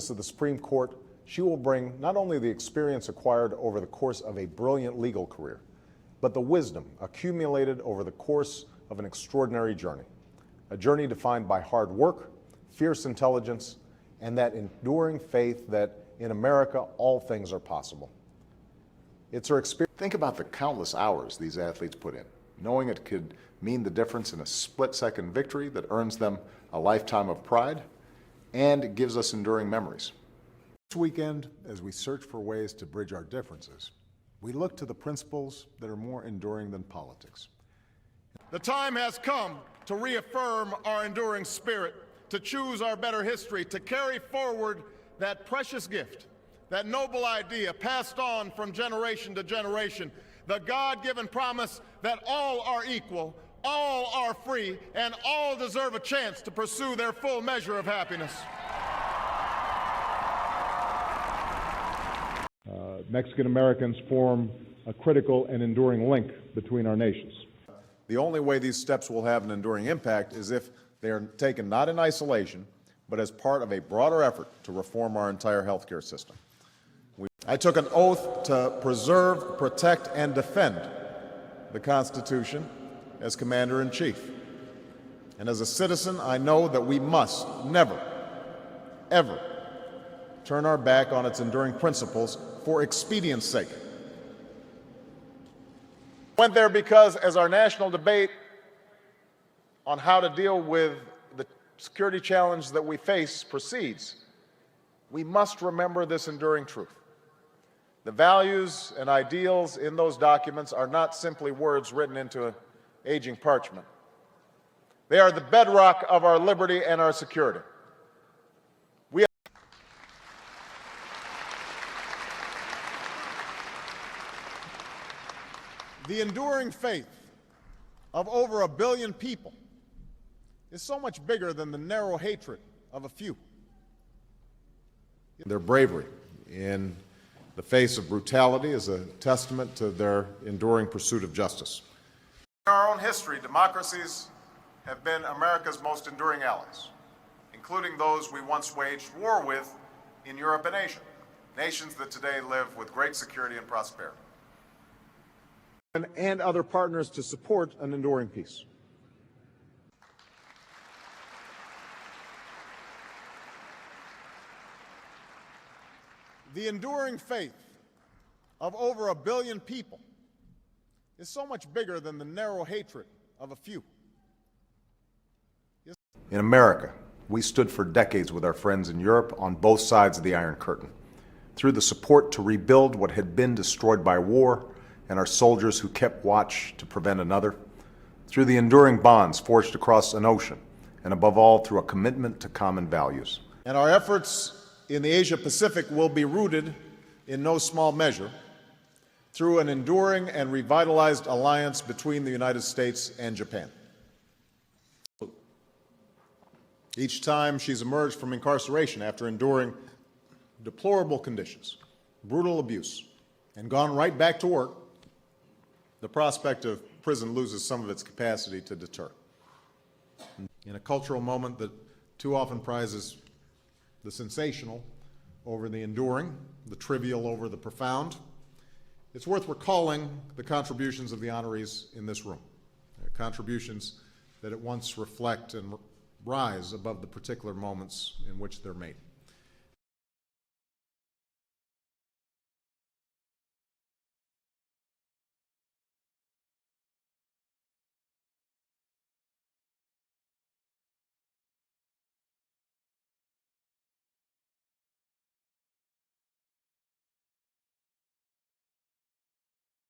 Justice of the Supreme Court, she will bring not only the experience acquired over the course of a brilliant legal career, but the wisdom accumulated over the course of an extraordinary journey. A journey defined by hard work, fierce intelligence, and that enduring faith that in America all things are possible. It's her experience. Think about the countless hours these athletes put in, knowing it could mean the difference in a split-second victory that earns them a lifetime of pride and gives us enduring memories. This weekend, as we search for ways to bridge our differences, we look to the principles that are more enduring than politics. The time has come to reaffirm our enduring spirit, to choose our better history, to carry forward that precious gift, that noble idea passed on from generation to generation, the God-given promise that all are equal, all are free, and all deserve a chance to pursue their full measure of happiness. Mexican Americans form a critical and enduring link between our nations. The only way these steps will have an enduring impact is if they are taken not in isolation, but as part of a broader effort to reform our entire healthcare system. I took an oath to preserve, protect, and defend the Constitution as Commander-in-Chief. And as a citizen, I know that we must never, ever turn our back on its enduring principles for expedience sake. I went there because as our national debate on how to deal with the security challenge that we face proceeds, we must remember this enduring truth. The values and ideals in those documents are not simply words written into aging parchment. They are the bedrock of our liberty and our security. The enduring faith of over 1 billion people is so much bigger than the narrow hatred of a few. Their bravery in the face of brutality is a testament to their enduring pursuit of justice. In our own history, democracies have been America's most enduring allies, including those we once waged war with in Europe and Asia, nations that today live with great security and prosperity. And other partners to support an enduring peace. The enduring faith of over 1 billion people is so much bigger than the narrow hatred of a few. In America, we stood for decades with our friends in Europe on both sides of the Iron Curtain, through the support to rebuild what had been destroyed by war and our soldiers who kept watch to prevent another, through the enduring bonds forged across an ocean, and above all, through a commitment to common values. And our efforts in the Asia-Pacific will be rooted in no small measure through an enduring and revitalized alliance between the United States and Japan. Each time she's emerged from incarceration after enduring deplorable conditions, brutal abuse, and gone right back to work, the prospect of prison loses some of its capacity to deter. In a cultural moment that too often prizes the sensational over the enduring, the trivial over the profound, it's worth recalling the contributions of the honorees in this room, contributions that at once reflect and rise above the particular moments in which they're made.